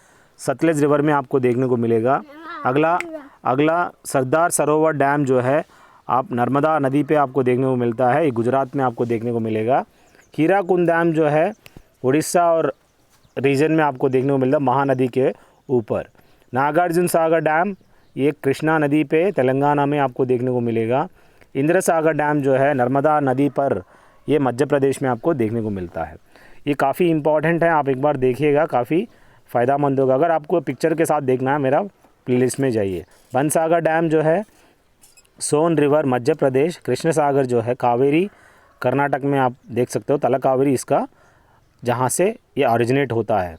सतलज रिवर में आपको देखने को मिलेगा। अगला सरदार सरोवर डैम जो है आप नर्मदा नदी पे आपको देखने को मिलता है, ये गुजरात में आपको देखने को मिलेगा। हीराकुंड डैम जो है उड़ीसा और रीजन में आपको देखने को मिलता है, महानदी के ऊपर। नागार्जुन सागर डैम ये कृष्णा नदी पे तेलंगाना में आपको देखने को मिलेगा। इंद्र सागर डैम जो है नर्मदा नदी पर, ये मध्य प्रदेश में आपको देखने को मिलता है। ये काफ़ी इम्पॉर्टेंट है, आप एक बार देखिएगा, काफ़ी फ़ायदेमंद होगा। अगर आपको पिक्चर के साथ देखना है मेरा प्लेलिस्ट में जाइए। बनसागर डैम जो है सोन रिवर मध्य प्रदेश। कृष्ण सागर जो है कावेरी कर्नाटक में आप देख सकते हो, तलकावेरी इसका जहाँ से ये ओरिजिनेट होता है।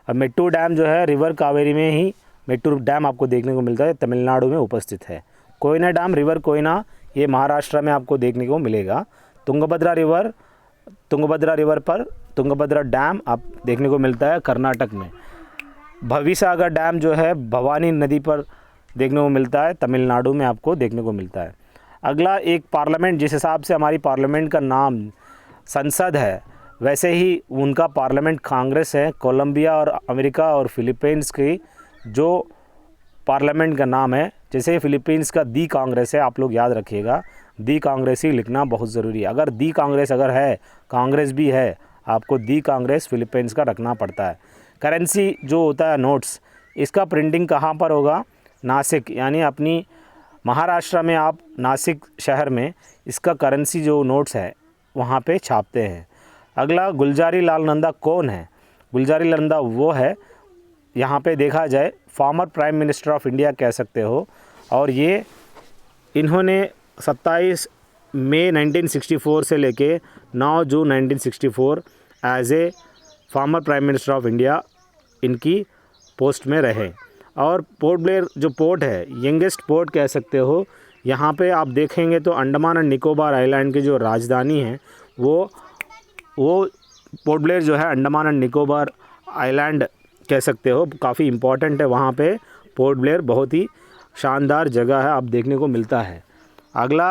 अब मेट्टूर डैम जो है रिवर कावेरी में ही मेट्टूर डैम आपको देखने को मिलता है, तमिलनाडु में उपस्थित है। कोयना डैम रिवर कोयना, ये महाराष्ट्र में आपको देखने को मिलेगा। तुंगभद्रा रिवर पर तुंगभद्रा डैम आप देखने को मिलता है कर्नाटक में। भविसागर डैम जो है भवानी नदी पर देखने को मिलता है, तमिलनाडु में आपको देखने को मिलता है। अगला एक पार्लियामेंट, जिस हिसाब से हमारी पार्लियामेंट का नाम संसद है, वैसे ही उनका पार्लियामेंट कांग्रेस है। कोलंबिया और अमेरिका और फिलीपींस की जो पार्लियामेंट का नाम है, जैसे फिलीपींस का दी कांग्रेस है, आप लोग याद रखिएगा, दी कांग्रेस ही लिखना बहुत ज़रूरी है। अगर दी कांग्रेस अगर है, कांग्रेस भी है, आपको दी कांग्रेस फिलीपींस का रखना पड़ता है। करेंसी जो होता है नोट्स, इसका प्रिंटिंग कहाँ पर होगा? नासिक, यानी अपनी महाराष्ट्र में आप नासिक शहर में इसका करेंसी जो नोट्स है वहाँ पे छापते हैं। अगला गुलजारी लाल नंदा कौन है? गुलजारी लाल नंदा वो है, यहाँ पे देखा जाए farmer prime minister of India कह सकते हो। और ये इन्होंने 27 मई 1964 से लेके 9 June 1964 as a former prime minister of India इनकी पोस्ट में रहे। और पोर्ट ब्लेयर जो पोर्ट है, यंगेस्ट पोर्ट कह सकते हो। यहाँ पे आप देखेंगे तो अंडमान एंड निकोबार आइलैंड की जो राजधानी है वो पोर्ट ब्लेयर जो है अंडमान एंड निकोबार आइलैंड कह सकते हो, काफ़ी इम्पॉर्टेंट है। वहाँ पे पोर्ट ब्लेयर बहुत ही शानदार जगह है, आप देखने को मिलता है। अगला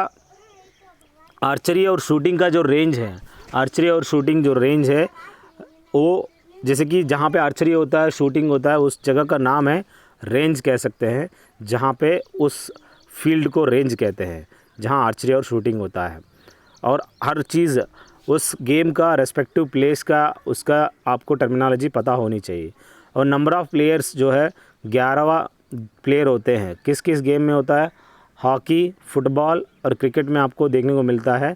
आर्चरी और शूटिंग का जो रेंज है, आर्चरी और शूटिंग जो रेंज है वो, जैसे कि जहाँ पे आर्चरी होता है, शूटिंग होता है, उस जगह का नाम है रेंज कह सकते हैं। जहाँ पे उस फील्ड को रेंज कहते हैं जहाँ आर्चरी और शूटिंग होता है। और हर चीज़ उस गेम का रेस्पेक्टिव प्लेस का उसका आपको टर्मिनोलॉजी पता होनी चाहिए। और नंबर ऑफ़ प्लेयर्स जो है 11वां प्लेयर होते हैं। किस किस गेम में होता है? हॉकी, फुटबॉल और क्रिकेट में आपको देखने को मिलता है।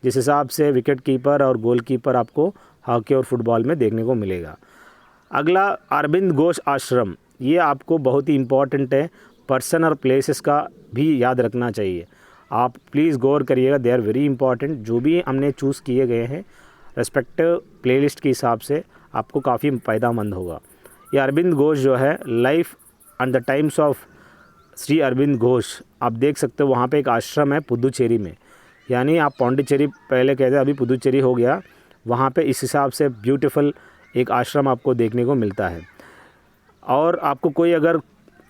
जिस हिसाब से विकेट कीपर और गोलकीपर आपको हॉकी और फुटबॉल में देखने को मिलेगा। अगला अरविंद घोष आश्रम, ये आपको बहुत ही इम्पॉर्टेंट है। पर्सन और प्लेसेस का भी याद रखना चाहिए, आप प्लीज़ गौर करिएगा, दे आर वेरी इंपॉर्टेंट। जो भी हमने चूज़ किए गए हैं रेस्पेक्टिव प्लेलिस्ट के हिसाब से आपको काफ़ी फ़ायदेमंद होगा। ये अरविंद घोष जो है life and the times of Shri Arvind Ghosh, आप देख सकते हो वहाँ पे एक आश्रम है पुदुचेरी में, यानी आप पौंडीचेरी पहले कहते हैं, अभी पुदुचेरी हो गया। वहाँ पे इस हिसाब से ब्यूटीफुल एक आश्रम आपको देखने को मिलता है। और आपको कोई अगर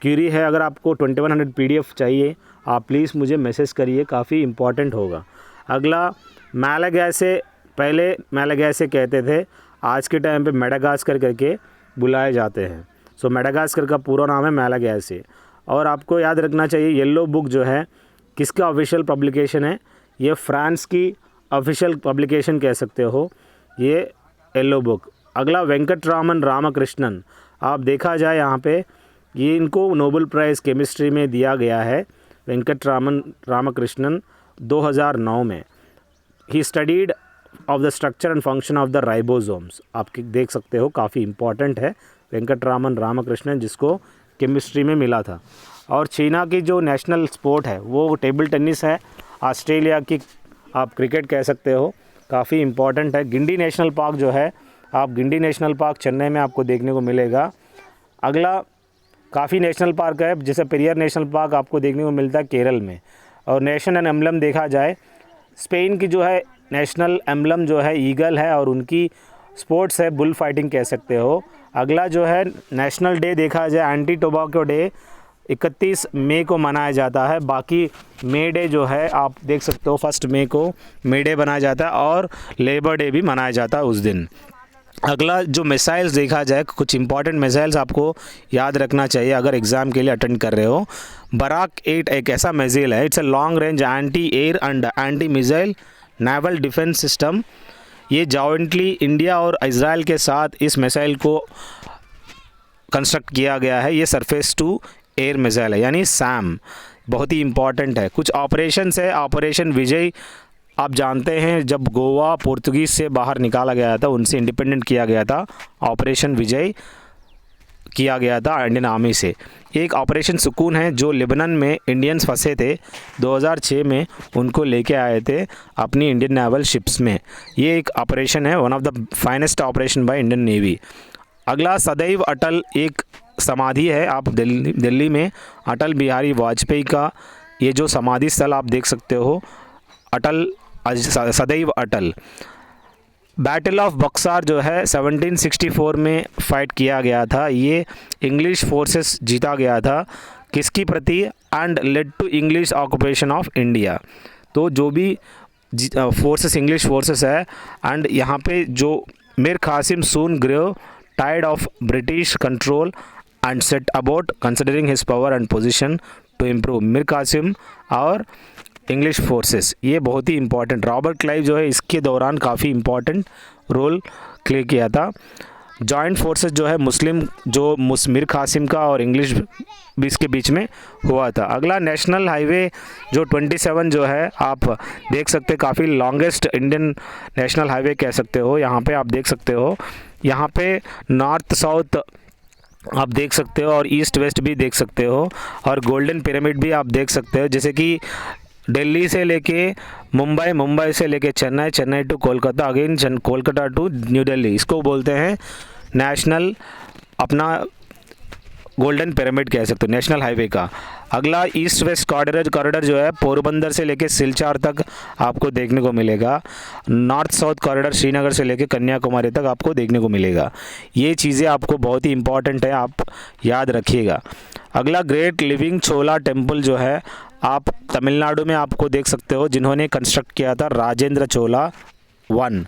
क्यूरी है, अगर आपको 2100 PDF चाहिए, आप प्लीज़ मुझे मैसेज करिए, काफ़ी इम्पॉर्टेंट होगा। अगला मैलागैसे, पहले मैलागैसे कहते थे, आज के टाइम पे मेडागास्कर करके बुलाए जाते हैं। सो मेडागास्कर का पूरा नाम है मैलागैसे। और आपको याद रखना चाहिए येलो बुक जो है किसका ऑफिशियल पब्लिकेशन है? ये फ्रांस की ऑफिशियल पब्लिकेशन कह सकते हो, ये येलो बुक। अगला वेंकटरामन रामकृष्णन, आप देखा जाए यहाँ पे ये इनको नोबेल प्राइज़ केमिस्ट्री में दिया गया है। वेंकटरामन रामकृष्णन 2009 में। He studied of the structure and function of the ribosomes, आप देख सकते हो, काफ़ी इम्पॉर्टेंट है वेंकटरामन रामकृष्णन, जिसको केमिस्ट्री में मिला था। और चाइना की जो नेशनल स्पोर्ट है वो टेबल टेनिस है। ऑस्ट्रेलिया की आप क्रिकेट कह सकते हो, काफ़ी इम्पॉर्टेंट है। गिंडी नेशनल पार्क जो है, आप गिंडी नेशनल पार्क चेन्नई में आपको देखने को मिलेगा। अगला काफ़ी नेशनल पार्क है, जैसे पेरियार नेशनल पार्क आपको देखने को मिलता है केरल में। और नेशनल एम्बलम देखा जाए, स्पेन की जो है नेशनल एम्बलम जो है ईगल है और उनकी स्पोर्ट्स है बुल फाइटिंग कह सकते हो। अगला जो है नेशनल डे देखा जाए, एंटी टोबैको डे 31 मई को मनाया जाता है। बाकी मे डे जो है आप देख सकते हो 1 मई को मे डे मनाया जाता है और लेबर डे भी मनाया जाता है उस दिन। अगला जो मिसाइल्स देखा जाए, कुछ इंपॉर्टेंट मिसाइल्स आपको याद रखना चाहिए अगर एग्ज़ाम के लिए अटेंड कर रहे हो। बराक 8 एक ऐसा मिसाइल है, it's a long range anti air and anti missile naval defence system. ये जॉइंटली इंडिया और इजराइल के साथ इस मिसाइल को कंस्ट्रक्ट किया गया है। ये सरफेस टू एयर मिसाइल है, यानी सैम, बहुत ही इम्पॉर्टेंट है। कुछ ऑपरेशंस है, ऑपरेशन विजय आप जानते हैं, जब गोवा पोर्तुगीज़ से बाहर निकाला गया था, उनसे इंडिपेंडेंट किया गया था, ऑपरेशन विजय किया गया था इंडियन आर्मी से। एक ऑपरेशन सुकून है जो लेबनान में इंडियंस फंसे थे 2006 में, उनको लेके आए थे अपनी इंडियन नेवल शिप्स में। ये एक ऑपरेशन है, one of the finest operation by Indian navy. अगला सदैव अटल एक समाधि है, आप दिल्ली में अटल बिहारी वाजपेयी का ये जो समाधि स्थल आप देख सकते हो, अटल सदैव अटल। बैटल ऑफ बक्सार जो है 1764 में फाइट किया गया था। ये इंग्लिश फोर्सेस जीता गया था, किसकी प्रति? And led to English occupation of India. तो जो भी फोर्सेस इंग्लिश फोर्सेस है, एंड यहाँ पे जो Mir Qasim soon grew tired of British control and set about considering his power and position to improve. Mir Qasim और इंग्लिश फोर्सेस, ये बहुत ही इंपॉर्टेंट। रॉबर्ट क्लाइव जो है इसके दौरान काफ़ी इंपॉर्टेंट रोल प्ले किया था। जॉइंट फोर्सेस जो है मुस्लिम जो मीर कासिम का और इंग्लिश इसके बीच में हुआ था। अगला नेशनल हाईवे जो 27 जो है आप देख सकते, काफ़ी लॉन्गेस्ट इंडियन नेशनल हाईवे कह सकते हो। यहाँ पे आप देख सकते हो, यहाँ पे नॉर्थ साउथ आप देख सकते हो और ईस्ट वेस्ट भी देख सकते हो, और गोल्डन पिरामिड भी आप देख सकते हो। जैसे कि दिल्ली से लेके मुंबई, मुंबई से लेके Chennai, Chennai to Kolkata, again Kolkata to New Delhi, इसको बोलते हैं नेशनल अपना गोल्डन पिरामिड कह सकते हो, नेशनल हाईवे का। अगला ईस्ट वेस्ट कॉरिडोर जो है पोरबंदर से लेके सिलचार तक आपको देखने को मिलेगा। नॉर्थ साउथ कॉरिडोर श्रीनगर से लेके कन्याकुमारी तक आपको देखने को मिलेगा। ये चीज़ें आपको बहुत ही इंपॉर्टेंट है, आप याद रखिएगा। अगला ग्रेट लिविंग छोला टेम्पल जो है आप तमिलनाडु में आपको देख सकते हो, जिन्होंने कंस्ट्रक्ट किया था राजेंद्र चोला 1,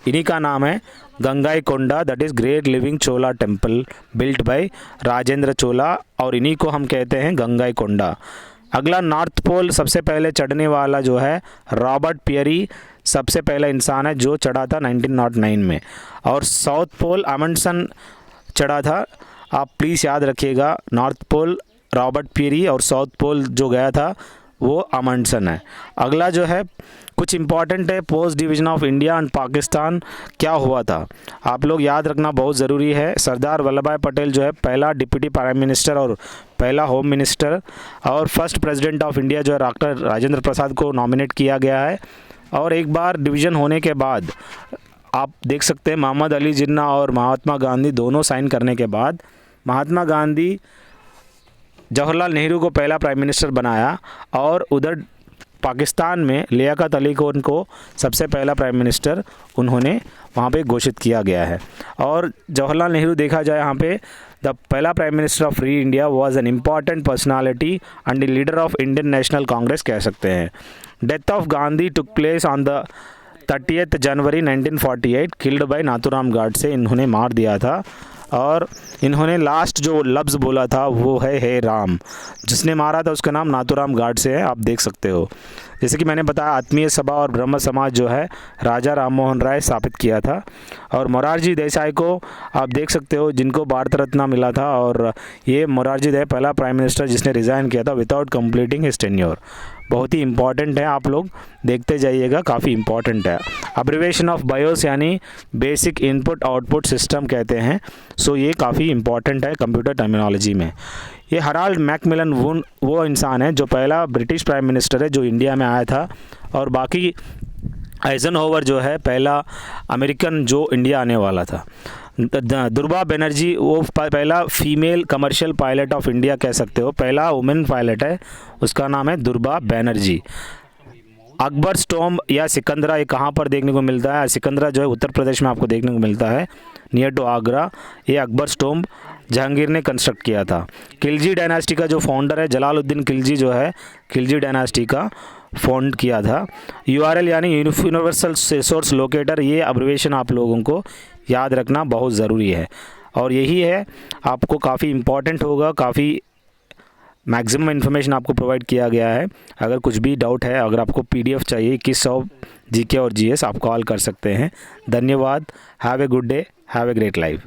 इन्हीं का नाम है Gangaikonda, that is great living Chola temple built by Rajendra Chola, और इन्हीं को हम कहते हैं गंगाईकोंडा। अगला नॉर्थ पोल सबसे पहले चढ़ने वाला जो है रॉबर्ट पियरी, सबसे पहला इंसान है जो चढ़ा था 1909 में। और साउथ पोल अमंडसन चढ़ा था, आप प्लीज़ याद रखिएगा, नॉर्थ पोल रॉबर्ट पियरी और साउथ पोल जो गया था वो अमंडसन है। अगला जो है कुछ इंपॉर्टेंट है, post division of India and Pakistan क्या हुआ था, आप लोग याद रखना बहुत ज़रूरी है। सरदार वल्लभ भाई पटेल जो है पहला डिप्टी प्राइम मिनिस्टर और पहला होम मिनिस्टर, और फर्स्ट प्रेसिडेंट ऑफ इंडिया जो है डॉक्टर राजेंद्र प्रसाद को नॉमिनेट किया गया है। और एक बार डिवीज़न होने के बाद आप देख सकते हैं मोहम्मद अली जिन्ना और महात्मा गांधी दोनों साइन करने के बाद महात्मा गांधी जवाहरलाल नेहरू को पहला प्राइम मिनिस्टर बनाया, और उधर पाकिस्तान में लियाकत अली को उनको सबसे पहला प्राइम मिनिस्टर उन्होंने वहाँ पे घोषित किया गया है। और जवाहरलाल नेहरू देखा जाए यहाँ पे द पहला prime minister of free India was an important personality and the leader of Indian national Congress कह सकते हैं। Death of Gandhi took place on the 30 January 1948, killed by Nathuram Godse, इन्होंने मार दिया था। और इन्होंने लास्ट जो लफ्ज़ बोला था वो है हे राम, जिसने मारा था उसका नाम नाथूराम गॉडसे है, आप देख सकते हो। जैसे कि मैंने बताया आत्मीय सभा और ब्रह्म समाज जो है राजा राम मोहन राय स्थापित किया था। और मोरारजी देसाई को आप देख सकते हो, जिनको भारत रत्न मिला था, और ये मोरारजी देसाई पहला प्राइम मिनिस्टर जिसने रिज़ाइन किया था विदाउट कंप्लीटिंग हिज टेन्योर। बहुत ही इम्पॉर्टेंट है, आप लोग देखते जाइएगा, काफ़ी इम्पॉर्टेंट है। अब्रिवेशन ऑफ बायोस यानी बेसिक इनपुट आउटपुट सिस्टम कहते हैं। सो ये काफ़ी इम्पॉर्टेंट है कंप्यूटर टर्मिनोलॉजी में। ये हराल्ड मैकमिलन वो इंसान है जो पहला ब्रिटिश प्राइम मिनिस्टर है जो इंडिया में आया था, और बाकी आइजनहोवर जो है पहला अमेरिकन जो इंडिया आने वाला था। दुर्बा बनर्जी वो पहला female commercial pilot of India कह सकते हो, पहला वुमेन पायलट है, उसका नाम है दुर्बा बनर्जी। अकबर स्टोम या सिकंदरा ये कहाँ पर देखने को मिलता है? सिकंदरा जो है उत्तर प्रदेश में आपको देखने को मिलता है, नियर टू आगरा। ये अकबर स्टोम जहांगीर ने कंस्ट्रक्ट किया था। खिलजी डायनास्टी का जो फाउंडर है जलालुद्दीन खिलजी जो है खिलजी डायनास्टी का फाउंड किया था। URL यानी यूनिवर्सल रिसोर्स लोकेटर, ये अब्रिविएशन आप लोगों को याद रखना बहुत ज़रूरी है, और यही है आपको काफ़ी इम्पॉर्टेंट होगा, काफ़ी मैक्सिमम इन्फॉर्मेशन आपको प्रोवाइड किया गया है। अगर कुछ भी डाउट है, अगर आपको PDF चाहिए 2100 GK और GS, आप कॉल कर सकते हैं। धन्यवाद। Have a good day, have a great life.